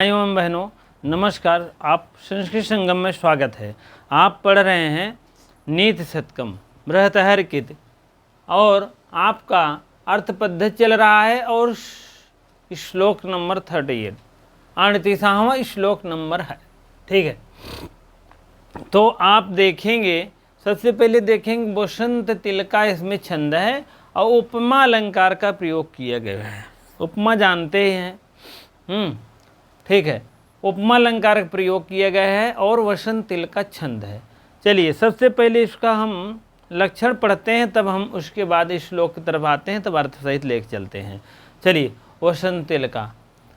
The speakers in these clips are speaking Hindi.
भाइयों एवं बहनों नमस्कार। आप संस्कृत संगम में स्वागत है। आप पढ़ रहे हैं नीति शतकम बृहत्तहरित और आपका अर्थ पद्धति चल रहा है और श्लोक नंबर 38 38वां श्लोक नंबर है। ठीक है, तो आप देखेंगे, सबसे पहले देखेंगे बसंत तिलका इसमें छंद है और उपमा अलंकार का प्रयोग किया गया है। उपमा जानते ही हैं, ठीक है। उपमा अलंकार का प्रयोग किया गया है और वसंत तिलक का छंद है। चलिए सबसे पहले इसका हम लक्षण पढ़ते हैं, तब हम उसके बाद इस श्लोक की तरफ आते हैं, तब अर्थ सहित लेके चलते हैं। चलिए, वसंत तिलका।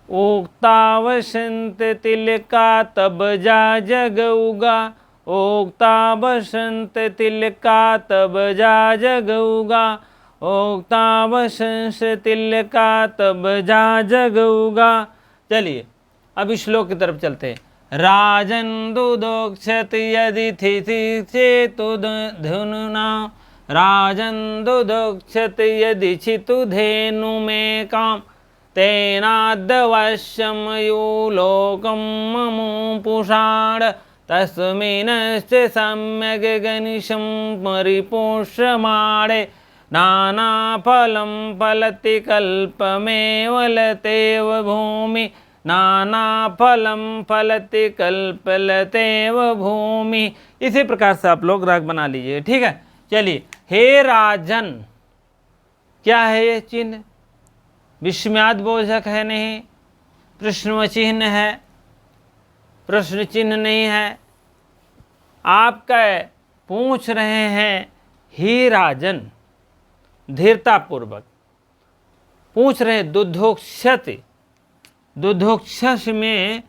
उगता वसंत तिलका तब जा जग उगा, उगता वसंत तिलका तब जा जग उगा, उगता वसंत तिलका तब जा जग उगा। चलिए अब इस श्लोक की तरफ चलते हैं। राजन दुदोक्षत यदि थिति चेतु धुनुना, राजन दुदोक्षत यदि चितु धेनु में काम, तेनाद्वश्यम लोकम ममुपुषाण, तस्मिन्श्च सम्यग् गणिशं परिपोषमाणे, नाना फलं फलति कल्पमेव लतेव भूमि, नाना फलम फलति कल्पलतेव भूमि। इसी प्रकार से आप लोग राग बना लीजिए। ठीक है, चलिए। हे राजन, क्या है ये चिन्ह? विस्मयाद बोधक है नहीं, प्रश्न चिन्ह है, प्रश्न चिन्ह नहीं है। आप क्या पूछ रहे हैं? हे राजन, धीरतापूर्वक पूछ रहे। दुधोक्षति, दुधोक्षस में,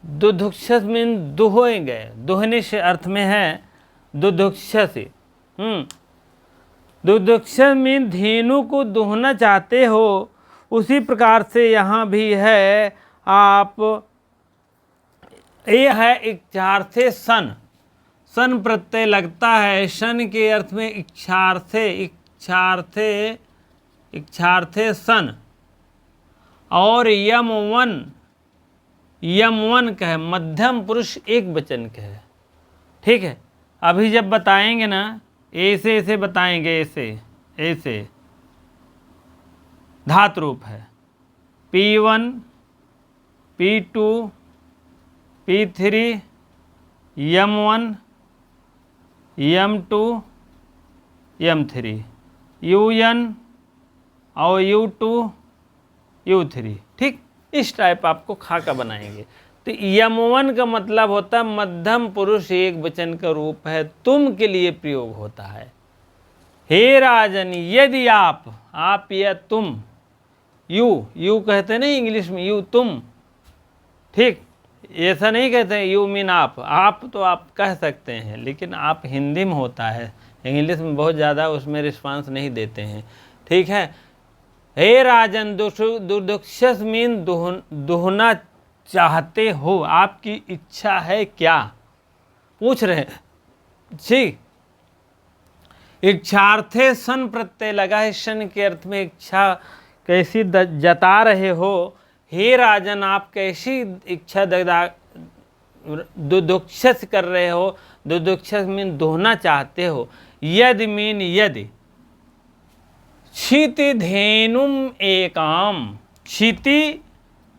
दुधोक्षस में दुहोएंगे, दुहने से अर्थ में है दुधोक्षस। दुधोक्षस में धेनु को दुहना चाहते हो, उसी प्रकार से यहाँ भी है। आप ये है इच्छार्थे सन, सन प्रत्यय लगता है। सन के अर्थ में इच्छार्थे, इच्छार्थे, इच्छार्थे सन। और यमवन, यमवन कहे, मध्यम पुरुष एक वचन कहे। ठीक है, अभी जब बताएंगे ना, ऐसे ऐसे बताएंगे, ऐसे ऐसे धातु रूप है। P1 P2 P3 M1 M2 M3 UN और U2 U3। ठीक, इस टाइप आपको खाका बनाएंगे। तो यमवन का मतलब होता है मध्यम पुरुष एक वचन का रूप है, तुम के लिए प्रयोग होता है। हे राजन, यदि आप या तुम, यू कहते नहीं इंग्लिश में, यू तुम। ठीक, ऐसा नहीं कहते हैं यू मीन आप तो आप कह सकते हैं, लेकिन आप हिंदी में होता है, इंग्लिश में बहुत ज़्यादा उसमें रिस्पांस नहीं देते हैं। ठीक है, हे राजन, दुदोक्षस मीन दुहना चाहते हो, आपकी इच्छा है क्या? पूछ रहे हैं। जी, इच्छार्थे सन प्रत्यय लगा है, सन के अर्थ में इच्छा कैसी जता रहे हो। हे राजन, आप कैसी इच्छा दुदोक्षस कर रहे हो, दुदोक्षस मीन दुहना चाहते हो। यदि मीन यदि, क्षिति धेनुम एकाम, क्षिति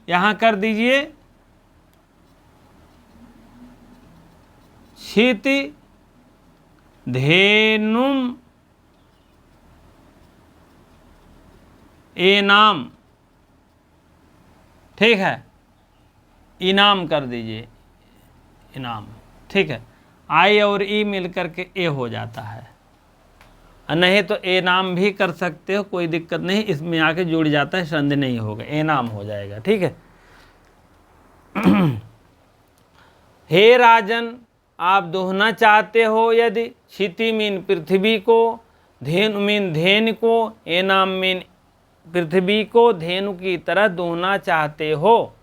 यहाँ कर दीजिए, क्षिति धेनुम एनाम। ठीक है, इनाम कर दीजिए, इनाम। ठीक है, आई और ई मिलकर के ए हो जाता है, नहीं तो ए नाम भी कर सकते हो, कोई दिक्कत नहीं, इसमें आके जुड़ जाता है, संधि नहीं होगा, ए नाम हो जाएगा। ठीक है। हे राजन, आप दुहना चाहते हो यदि, क्षिति मीन पृथ्वी को, धेनु मीन धेनु को, ए नाम मीन पृथ्वी को धेनु की तरह दुहना चाहते हो।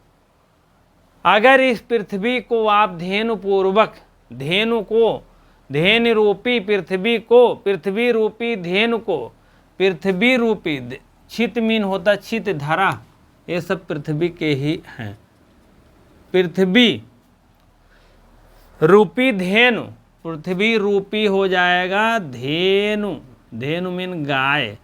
अगर इस पृथ्वी को आप धेनु पूर्वक, धेनु को, धेनु रूपी पृथ्वी को, पृथ्वी रूपी धेनु को, पृथ्वी रूपी, छित मीन होता छित धरा, ये सब पृथ्वी के ही हैं। पृथ्वी रूपी धेनु, पृथ्वी रूपी हो जाएगा धेनु, धेनु मीन गाय।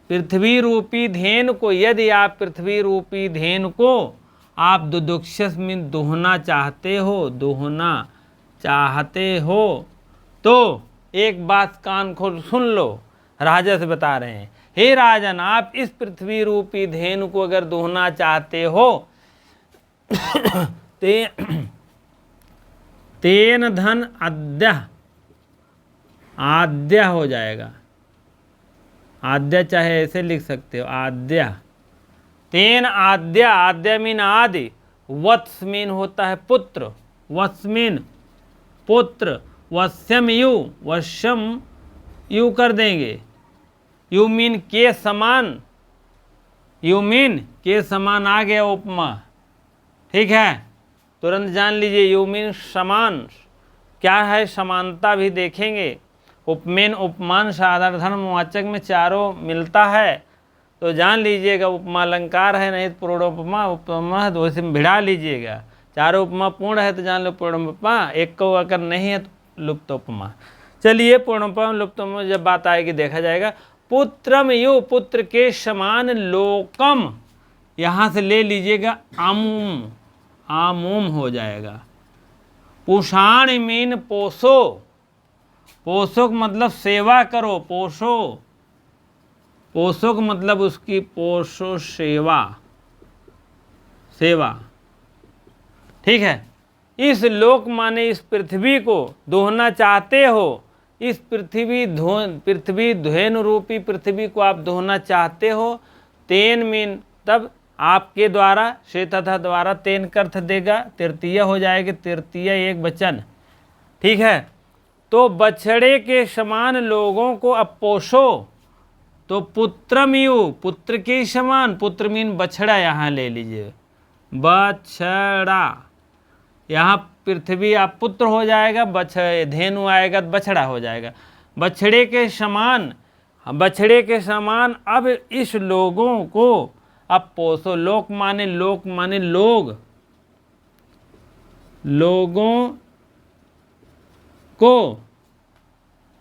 पृथ्वी रूपी धेनु को, यदि आप पृथ्वी रूपी धेनु को आप दुदुक्षस मीन दोहना चाहते हो, दोहना चाहते हो, तो एक बात कान खोल सुन लो, राजा से बता रहे हैं, हे राजन, आप इस पृथ्वी रूपी धेनु को अगर दोहना चाहते हो तेन धन आद्य, आद्य हो जाएगा, आद्य चाहे ऐसे लिख सकते हो, आद्य, तेन आद्य, आद्य मीन आदि, वत्स मीन होता है पुत्र, वत्स मीन पुत्र, वश्यम यु, वश्यम यू कर देंगे, यू मीन के समान, यू मीन के समान आ गया उपमा, ठीक है, तुरंत जान लीजिए, यू मीन समान, क्या है समानता भी देखेंगे, उपमेन उपमान साधारण धर्मवाचक में चारों मिलता है, तो जान लीजिएगा उपमा अलंकार है, नहीं तो पूर्णोपमा, उपमा तो वैसे में भिड़ा लीजिएगा, चारों उपमा पूर्ण है तो जान लो पूर्णोपमा, एक को अगर नहीं है तो लुप्तोपमा। चलिए पूर्णोपमा लुप्तोपमा जब बात आएगी देखा जाएगा। पुत्रम यु, पुत्र के समान, लोकम यहाँ से ले लीजिएगा आमुम, आमुम हो जाएगा। पुषाण मीन पोषो, पोषो मतलब सेवा करो, पोषो, पोषो मतलब उसकी पोषो सेवा, सेवा, ठीक है। इस लोक माने इस पृथ्वी को दोहना चाहते हो, इस पृथ्वी धेनु रूपी पृथ्वी को आप दोहना चाहते हो, तेन मीन तब आपके द्वारा, से तथा द्वारा, तेन का अर्थ देगा तृतीय हो जाएगी, तृतीय एक वचन, ठीक है। तो बछड़े के समान लोगों को अब पोषो, तो पुत्रमियु, पुत्र के समान, पुत्र मीन बछड़ा यहाँ ले लीजिए, बछड़ा, यहाँ पृथ्वी आप पुत्र हो जाएगा, धेनु आएगा तो बछड़ा हो जाएगा, बछड़े के समान, बछड़े के समान अब इस लोगों को अब पोषो, लोक माने लोग,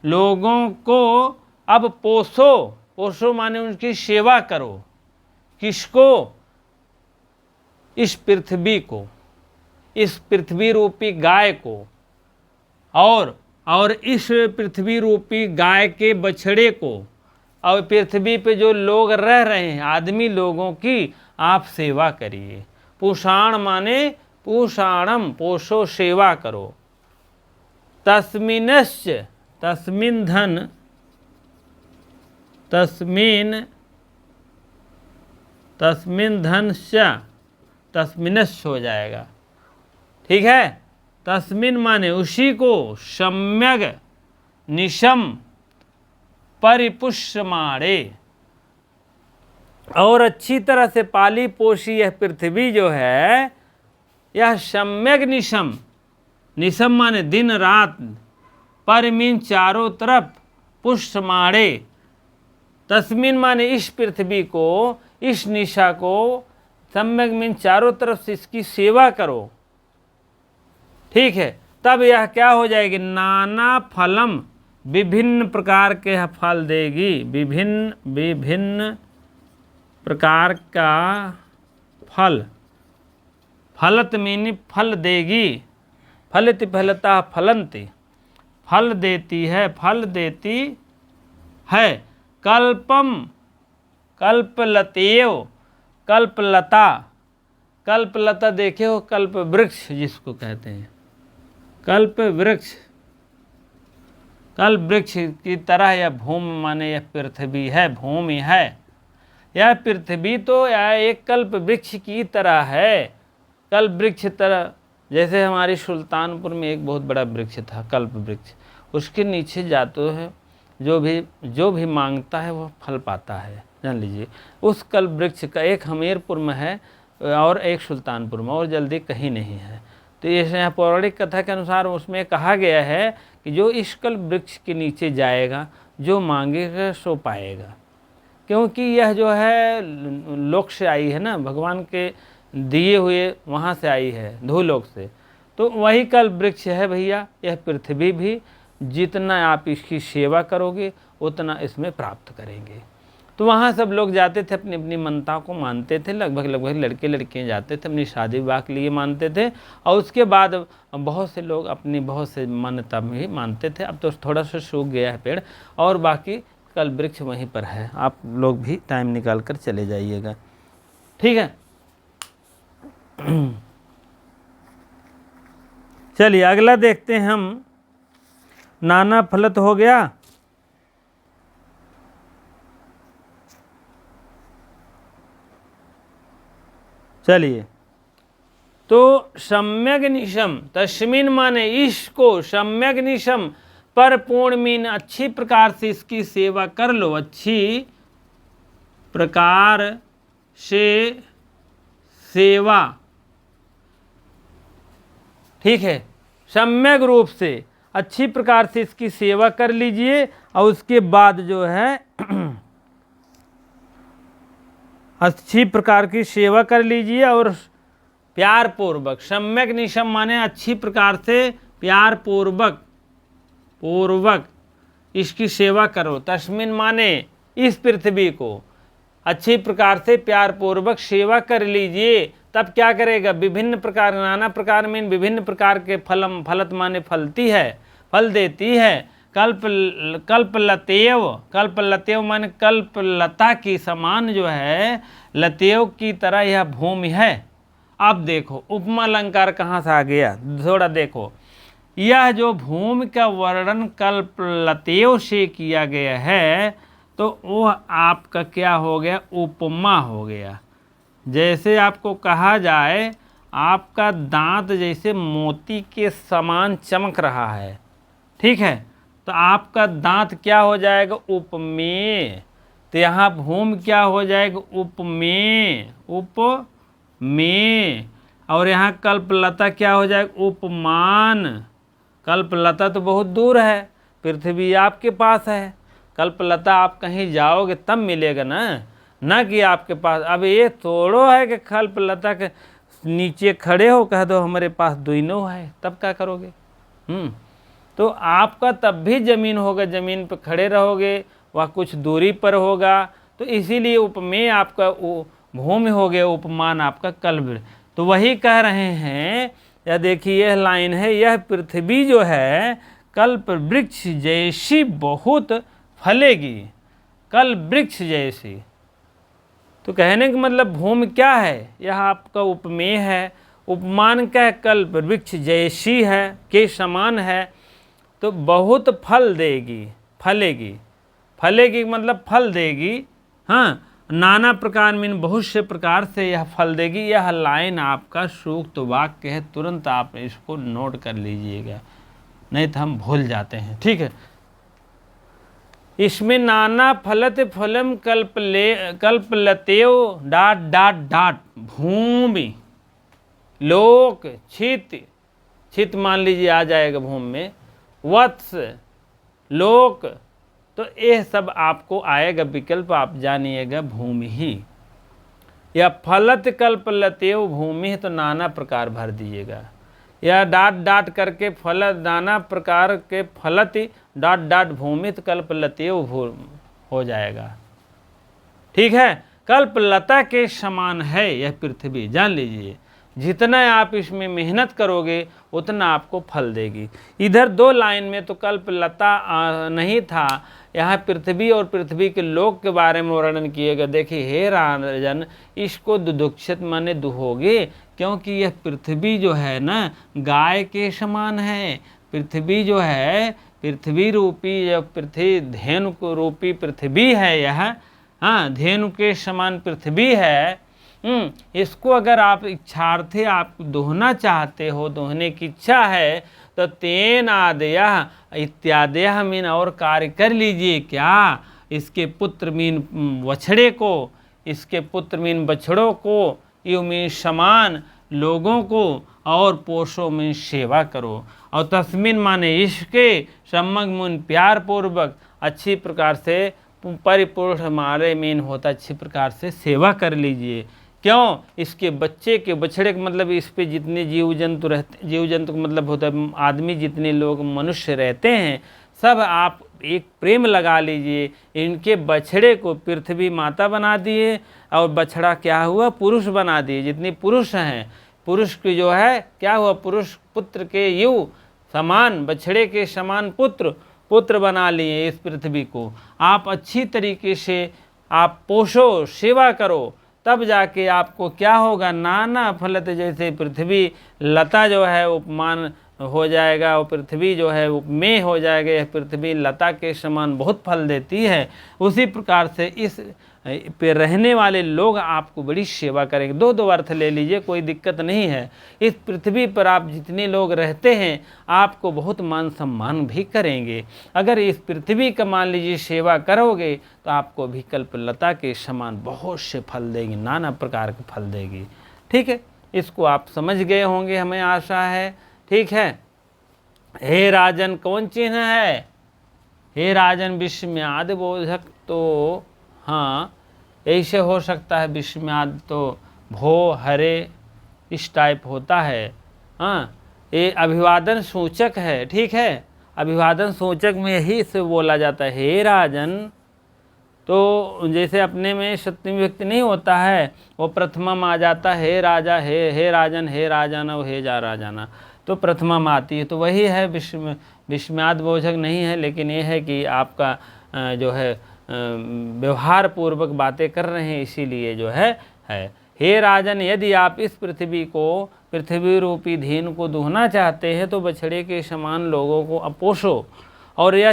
लोगों को अब पोषो, पोषो माने उनकी सेवा करो, किसको, इस पृथ्वी को, इस पृथ्वी रूपी गाय को, और इस पृथ्वी रूपी गाय के बछड़े को, और पृथ्वी पे जो लोग रह रहे हैं आदमी लोगों की आप सेवा करिए। पुषाण माने पुषाणम, पोषो सेवा करो। तस्मिनश्च, तस्मिन धन, तस्मिन धनश्च, तस्मिनश्च हो जाएगा, ठीक है। तस्मिन माने उसी को, सम्यग निशम परिपुष्यमाणे, और अच्छी तरह से पाली पोषी यह पृथ्वी जो है, यह सम्यक निशम, निशम माने दिन रात, पर मीन चारों तरफ, पुष्यमाणे, तस्मिन माने इस पृथ्वी को, इस निशा को, सम्यक मीन चारों तरफ से इसकी सेवा करो, ठीक है। तब यह क्या हो जाएगी, नाना फलम, विभिन्न प्रकार के फल देगी, विभिन्न प्रकार का फल, फलत मीनी फल देगी, फलति फलता फलंति, फल देती है, फल देती है। कल्पम, कल्पलतेव, कल्पलता, कल्पलता देखे हो, कल्प वृक्ष जिसको कहते हैं, कल्प वृक्ष, कल्प वृक्ष की तरह यह भूमि माने यह पृथ्वी है, भूमि है, यह पृथ्वी तो यह एक कल्प वृक्ष की तरह है, कल्प वृक्ष तरह, जैसे हमारी सुल्तानपुर में एक बहुत बड़ा वृक्ष था कल्प वृक्ष, उसके नीचे जाते है जो भी मांगता है वह फल पाता है, जान लीजिए। उस कल्प वृक्ष का एक हमीरपुर में है और एक सुल्तानपुर में, और जल्दी कहीं नहीं है। तो ये पौराणिक कथा के अनुसार उसमें कहा गया है कि जो इस कल्प वृक्ष के नीचे जाएगा, जो मांगेगा सो पाएगा, क्योंकि यह जो है लोक से आई है ना, भगवान के दिए हुए वहाँ से आई है, धूलोक से। तो वही कल्प वृक्ष है भैया यह पृथ्वी भी। जितना आप इसकी सेवा करोगे उतना इसमें प्राप्त करेंगे। तो वहाँ सब लोग जाते थे, अपनी अपनी मान्यताओं को मानते थे। लगभग लड़के लड़कियाँ जाते थे, अपनी शादी विवाह के लिए मानते थे। और उसके बाद बहुत से लोग अपनी बहुत से मान्यता में ही मानते थे। अब तो थोड़ा सा सूख गया है पेड़, और बाकी कल्प वृक्ष वहीं पर है। आप लोग भी टाइम निकाल कर चले जाइएगा, ठीक है। चलिए अगला देखते हैं हम। नाना फलत हो गया। चलिए, तो सम्यक निशम, तस्मिन माने इसको, सम्यक निशम पर पूर्ण मीन अच्छी प्रकार से इसकी सेवा कर लो, अच्छी प्रकार से सेवा, ठीक है। सम्यक रूप से अच्छी प्रकार से इसकी सेवा कर लीजिए। और उसके बाद जो है अच्छी प्रकार की सेवा कर लीजिए और प्यार पूर्वक, सम्यक निशम माने अच्छी प्रकार से प्यार पूर्वक इसकी सेवा करो। तस्मिन माने इस पृथ्वी को अच्छी प्रकार से प्यार पूर्वक सेवा कर लीजिए। तब क्या करेगा, विभिन्न प्रकार, नाना प्रकार में विभिन्न प्रकार के फलम, फलत माने फलती है, फल देती है। कल्पलतेव माने कल्पलता की समान जो है, लतेव की तरह यह भूमि है। अब देखो उपमा अलंकार कहाँ से आ गया, थोड़ा देखो। यह जो भूमि का वर्णन कल्पलतेव से किया गया है, तो वो आपका क्या हो गया, उपमा हो गया। जैसे आपको कहा जाए आपका दांत जैसे मोती के समान चमक रहा है, ठीक है, तो आपका दांत क्या हो जाएगा, उपमेय। तो यहाँ भूमि क्या हो जाएगा, उपमेय, उपमेय। और यहाँ कल्पलता क्या हो जाएगा, उपमान। कल्पलता तो बहुत दूर है, पृथ्वी आपके पास है। कल्पलता आप कहीं जाओगे तब मिलेगा ना कि आपके पास। अब ये थोड़ो है कि कल्पलता के नीचे खड़े हो कह दो हमारे पास दुइनो है, तब क्या करोगे। तो आपका तब भी जमीन होगा, जमीन पर खड़े रहोगे, वह कुछ दूरी पर होगा। तो इसीलिए उपमेय आपका भूमि हो गया, उपमान आपका कल्प। तो वही कह रहे हैं, यह देखिए यह लाइन है, यह पृथ्वी जो है कल्प वृक्ष जैसी बहुत फलेगी, कल्प वृक्ष जैसी। तो कहने का मतलब भूमि क्या है, यह आपका उपमेय है। उपमान क्या है, कल्प वृक्ष जैसी है, के समान है। तो बहुत फल देगी, फलेगी मतलब फल देगी। हाँ, नाना प्रकार में बहुत से प्रकार से यह फल देगी। यह लाइन आपका सूक्त वाक्य है, तुरंत आप इसको नोट कर लीजिएगा, नहीं तो हम भूल जाते हैं, ठीक है। इसमें नाना फलत फलम कल्पलतेव डाट डाट डाट भूमि लोक छित मान लीजिए आ जाएगा भूमि में, वत्स लोक, तो यह सब आपको आएगा विकल्प, आप जानिएगा भूमि ही। या फलत कल्पलतेव भूमि, तो नाना प्रकार भर दीजिएगा। या डाट डाट करके फल, नाना प्रकार के फलति डाट डाट भूमित कल्पलतेव हो जाएगा, ठीक है। कल्पलता के समान है यह पृथ्वी, जान लीजिए। जितना आप इसमें मेहनत करोगे उतना आपको फल देगी। इधर दो लाइन में तो कल्पलता नहीं था, यहाँ पृथ्वी और पृथ्वी के लोक के बारे में वर्णन किएगा। देखिए हे राजन, इसको दुदुक्षित माने दुहोगे, क्योंकि यह पृथ्वी जो है ना गाय के समान है। पृथ्वी जो है, पृथ्वी रूपी जो पृथ्वी धेनु को रूपी पृथ्वी है यह, हाँ, धेनु के समान पृथ्वी है। इसको अगर आप इच्छार्थे आप दोहना चाहते हो, दोहने की इच्छा है, तो तेन आदय इत्यादय मीन और कार्य कर लीजिए। क्या, इसके पुत्र मीन बछड़े को, इसके पुत्र मीन बछड़ों को, यू मीन समान लोगों को, और पोषो में सेवा करो। और तस्मिन माने इसके, सम्यक मुन प्यार पूर्वक अच्छी प्रकार से परिपूर्ण हमारे मीन होता अच्छी प्रकार से सेवा कर लीजिए। क्यों? इसके बच्चे के बछड़े का मतलब इस पे जितने जीव जंतु रहते, जीव जंतु का मतलब होता है आदमी, जितने लोग मनुष्य रहते हैं सब आप एक प्रेम लगा लीजिए, इनके बछड़े को पृथ्वी माता बना दिए और बछड़ा क्या हुआ? पुरुष बना दिए। जितने पुरुष हैं, पुरुष की जो है क्या हुआ? पुरुष पुत्र के यु समान, बछड़े के समान पुत्र बना लिए इस पृथ्वी को। आप अच्छी तरीके से आप पोषो, सेवा करो, तब जाके आपको क्या होगा? नाना फलत, जैसे पृथ्वी लता जो है उपमान हो जाएगा और पृथ्वी जो है उपमेय हो जाएगा, यह पृथ्वी लता के समान बहुत फल देती है। उसी प्रकार से इस पे रहने वाले लोग आपको बड़ी सेवा करेंगे। दो अर्थ ले लीजिए, कोई दिक्कत नहीं है। इस पृथ्वी पर आप जितने लोग रहते हैं आपको बहुत मान सम्मान भी करेंगे। अगर इस पृथ्वी का मान लीजिए सेवा करोगे तो आपको भी कल्पलता के समान बहुत से फल देगी, नाना प्रकार के फल देगी। ठीक है, इसको आप समझ गए होंगे, हमें आशा है। ठीक है। हे राजन, कौन चिन्ह है? हे राजन विस्मयाद बोधक। तो हाँ, ऐसे हो सकता है, विस्मयाद तो भो हरे इस टाइप होता है। हाँ, ये अभिवादन सूचक है। ठीक है, अभिवादन सूचक में यही से बोला जाता है हे राजन। तो जैसे अपने में सप्तमी व्यक्ति नहीं होता है, वो प्रथमा में आ जाता है हे राजा, हे राजन, हे राजाना, वो हे जा राजाना, तो प्रथमा में आती है। तो वही है, विस्मयाद बोधक नहीं है, लेकिन ये है कि आपका जो है व्यवहार पूर्वक बातें कर रहे हैं, इसीलिए जो है। हे राजन, यदि आप इस पृथ्वी को, पृथ्वी रूपी धीन को दूहना चाहते हैं तो बछड़े के समान लोगों को अपोषो, और यह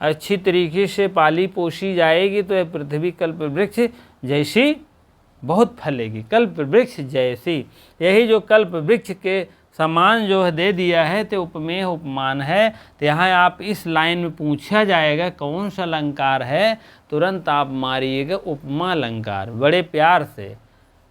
अच्छी तरीके से पाली पोसी जाएगी तो यह पृथ्वी कल्प वृक्ष जैसी बहुत फलेगी। कल्प वृक्ष जैसी, यही जो कल्प वृक्ष के समान जो है दे दिया है, तो उपमेय उपमान है। तो यहाँ आप इस लाइन में पूछा जाएगा कौन सा अलंकार है, तुरंत आप मारिएगा उपमा अलंकार, बड़े प्यार से।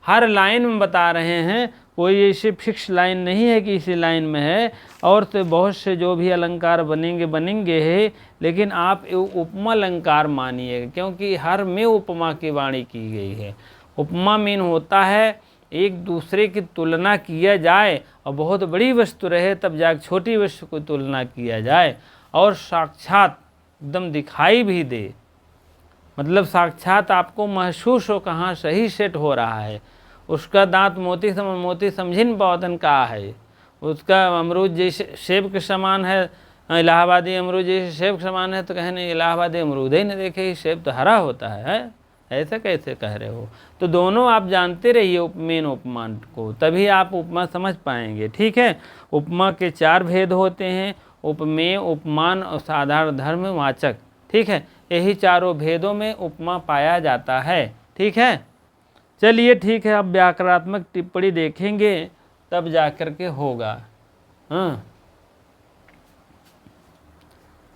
हर लाइन में बता रहे हैं, कोई ऐसे फिक्स लाइन नहीं है कि इसी लाइन में है, और तो बहुत से जो भी अलंकार बनेंगे है, लेकिन आप उपमा अलंकार मानिएगा, क्योंकि हर में उपमा की वाणी की गई है। उपमा मीन होता है एक दूसरे की तुलना किया जाए, और बहुत बड़ी वस्तु रहे तब जाकर छोटी वस्तु की तुलना किया जाए, और साक्षात एकदम दिखाई भी दे, मतलब साक्षात आपको महसूस हो कहाँ सही सेट हो रहा है। उसका दांत मोती समझिन पौधन का है, उसका अमरूद जैसे सेब के समान है, इलाहाबादी अमरूद जैसे सेब के समान है, तो कहने इलाहाबादी अमरूद ही नहीं देखे, सेब तो हरा होता है, ऐसा कैसे कह रहे हो? तो दोनों आप जानते रहिए उपमेय उपमान को, तभी आप उपमा समझ पाएंगे। ठीक है, उपमा के 4 भेद होते हैं, उपमेय, उपमान और साधारण धर्म वाचक। ठीक है, यही चारों भेदों में उपमा पाया जाता है। ठीक है, चलिए ठीक है, अब व्याकरणात्मक टिप्पणी देखेंगे तब जाकर के होगा। हाँ,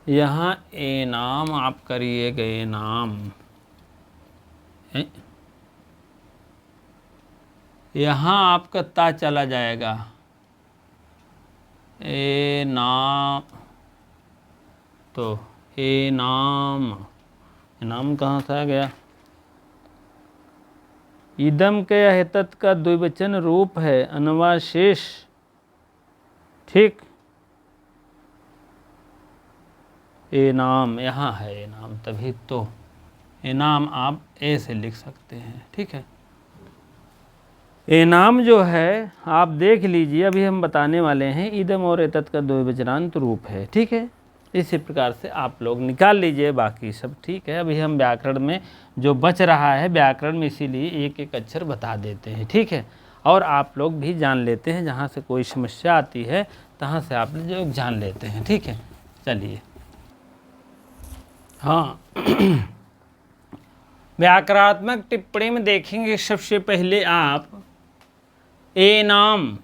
यहाँ ए नाम आप करिएगा, ए नाम, यहाँ आपका ता चला जाएगा, ए नाम, तो ए नाम कहाँ से आ गया? इदम के हेतत का द्विवचन रूप है, अनवाशेष। ठीक, ए नाम यहाँ है, ए नाम, तभी तो ए नाम आप ए से लिख सकते हैं। ठीक है, ए नाम जो है आप देख लीजिए, अभी हम बताने वाले हैं, इदम और एतत् का द्विवचनांत रूप है। ठीक है, इसी प्रकार से आप लोग निकाल लीजिए, बाकी सब ठीक है। अभी हम व्याकरण में जो बच रहा है व्याकरण में, इसीलिए एक एक अक्षर बता देते हैं। ठीक है, और आप लोग भी जान लेते हैं, जहाँ से कोई समस्या आती है तहाँ से आप लोग जान लेते हैं। ठीक है, चलिए। हाँ, व्याकरणात्मक टिप्पणी में देखेंगे सबसे पहले आप ए नाम,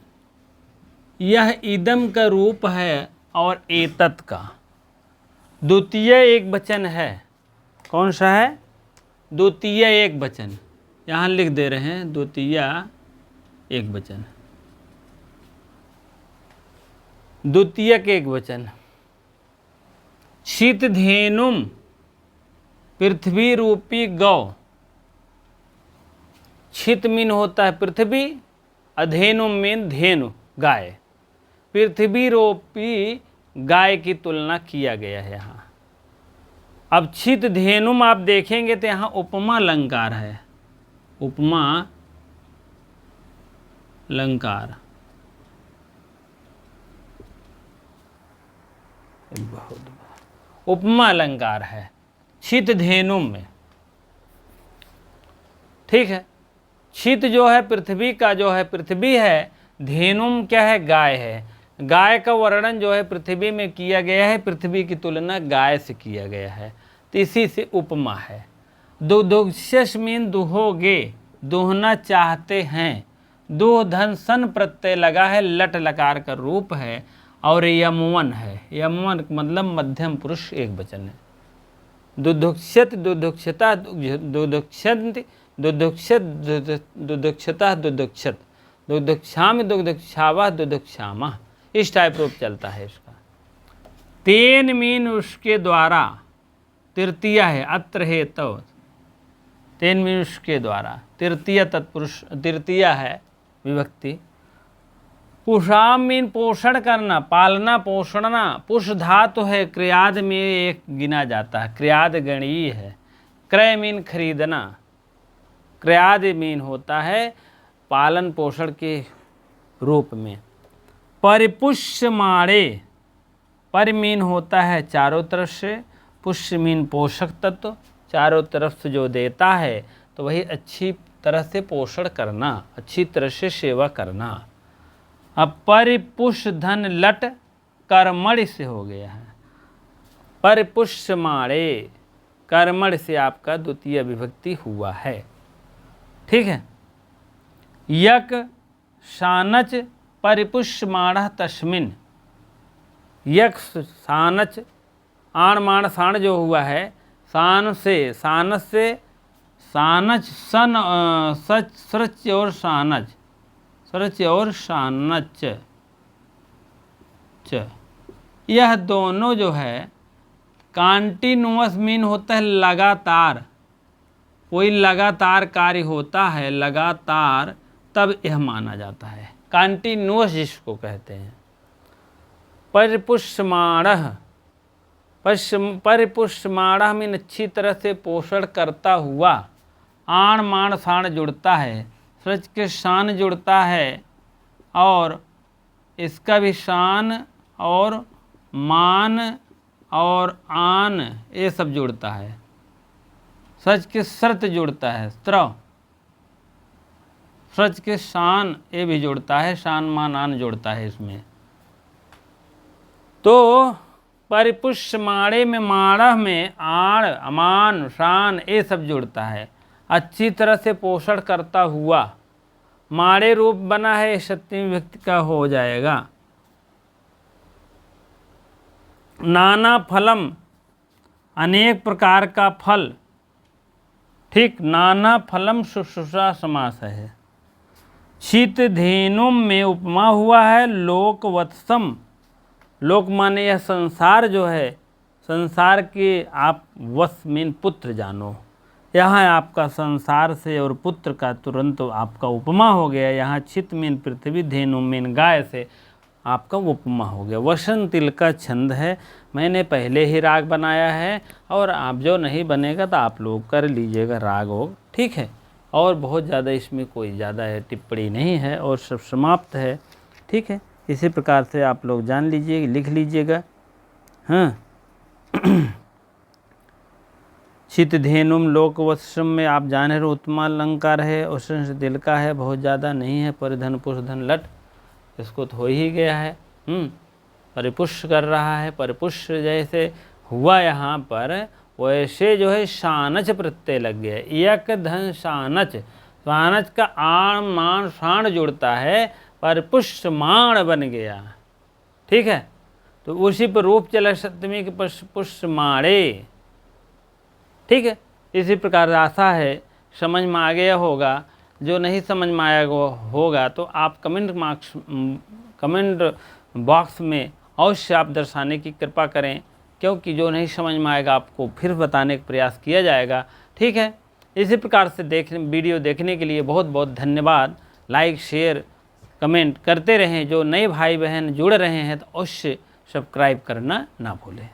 यह इदम का रूप है और एतत् का द्वितीय एक वचन है। कौन सा है? द्वितीय एक वचन, यहाँ लिख दे रहे हैं द्वितीय एक वचन, द्वितीयक एक वचन। शीतधेनुम, पृथ्वी रूपी गौ, छित मीन होता है पृथ्वी, अधेनु मीन धेनु गाय, पृथ्वी रूपी गाय की तुलना किया गया है यहाँ। अब छित धेनुम आप देखेंगे तो यहाँ उपमा अलंकार है, उपमा अलंकार उपमा अलंकार है छित धेनुम में। ठीक है, छित जो है पृथ्वी का जो है पृथ्वी है, धेनुम क्या है गाय है। गाय का वर्णन जो है पृथ्वी में किया गया है, पृथ्वी की तुलना गाय से किया गया है, तो इसी से उपमा है। दुदुक्षस मीन दुहोगे, दुहना चाहते हैं। दुह धन सन प्रत्यय लगा है, लट लकार का रूप है, और यमवन है। यमवन मतलब मध्यम पुरुष एक वचन है। दुदुक्षत दुदुक्षता दुदुक्षन्ति दुदुक्षत दुदुक्षता दुदुक्षत दुदुक्षामि दुदुक्षावा दुदुक्षामा, इस टाइप रूप चलता है इसका। तेन मीन उसके द्वारा, तृतीया है अत्र है तो, तेन मीन उसके द्वारा, तृतीया तत्पुरुष, तृतीया है विभक्ति। पुषाम मीन पोषण करना, पालना पोषणना। पुष धातु है, क्रियाद में एक गिना जाता है, क्रियाद गणीय है। क्रय मीन खरीदना, क्रियाद मीन होता है पालन पोषण के रूप में। परिपुष्यमाणे, पर मीन होता है चारों तरफ से, पुष्य मीन पोषक तत्व, चारों तरफ से जो देता है, तो वही अच्छी तरह से पोषण करना, अच्छी तरह से सेवा करना। अब परिपुष्य धन लट कर्मण से हो गया है, परिपुष्यमाणे कर्मण से आपका द्वितीय विभक्ति हुआ है। ठीक है, यक शानच परिपुष्यमाणः तस्मिन्, यक शानच, आण मान साण जो हुआ है, शान से, शानच से, शानच सन सच सृच और शानच, सृच और शानच च, यह दोनों जो है कॉन्टिन्यूअस मीन होता है लगातार, कोई लगातार कार्य होता है लगातार, तब यह माना जाता है कॉन्टिन्यूअस जिसको कहते हैं। परिपुष्यमाणः, परिपुष्यमाणः मीन अच्छी तरह से पोषण करता हुआ। आण मान शान जुड़ता है, सृज के शान जुड़ता है, और इसका भी शान और मान और आन ये सब जुड़ता है। सच के शर्त जुड़ता है, स्त्रव, सच के शान ये भी जुड़ता है, शान मान आन जुड़ता है इसमें। तो परिपुष्यमाणे में माणह में आण अमान शान ये सब जुड़ता है। अच्छी तरह से पोषण करता हुआ, माणे रूप बना है, सप्तमी विभक्ति का हो जाएगा। नाना फलम, अनेक प्रकार का फल। ठीक, नाना फलम शुश्रूषा समास है। शीत धेनुम में उपमा हुआ है लोकवत्सम, लोक माने यह संसार जो है, संसार के आप वत्स मीन पुत्र जानो, यहाँ आपका संसार से और पुत्र का तुरंत आपका उपमा हो गया। यहाँ छित मीन पृथ्वी, धेनु मीन गाय से आपका उपमा हो गया। वसन तिल का छंद है, मैंने पहले ही राग बनाया है, और आप जो नहीं बनेगा तो आप लोग कर लीजिएगा राग होग। ठीक है, और बहुत ज़्यादा इसमें कोई ज़्यादा है टिप्पणी नहीं है, और सब समाप्त है। ठीक है, इसी प्रकार से आप लोग जान लीजिए, लिख लीजिएगा। हाँ, चित धेनुम लोकवत्सम में आप जाने रहे उत्तमा अलंकार है, और से दिल का है, बहुत ज़्यादा नहीं है। परिधन पुष्धन लट, इसको तो हो ही गया है। परिपुष्य कर रहा है, परिपुष्य जैसे हुआ यहाँ पर, वैसे जो है शानच प्रत्यय लग गया। यक धन शानच, शानच का आण मान शाण जुड़ता है, परिपुष्यमाण बन गया। ठीक है, तो उसी पर रूप चला सप्तमी के पुष्यमाणे। ठीक है, इसी प्रकार आशा है समझ में आ गया होगा। जो नहीं समझ में आया होगा तो आप कमेंट बॉक्स में अवश्य आप दर्शाने की कृपा करें, क्योंकि जो नहीं समझ में आएगा आपको फिर बताने का प्रयास किया जाएगा। ठीक है, इसी प्रकार से वीडियो देखने के लिए बहुत बहुत धन्यवाद। लाइक शेयर कमेंट करते रहें। जो नए भाई बहन जुड़ रहे हैं तो अवश्य सब्सक्राइब करना ना भूलें।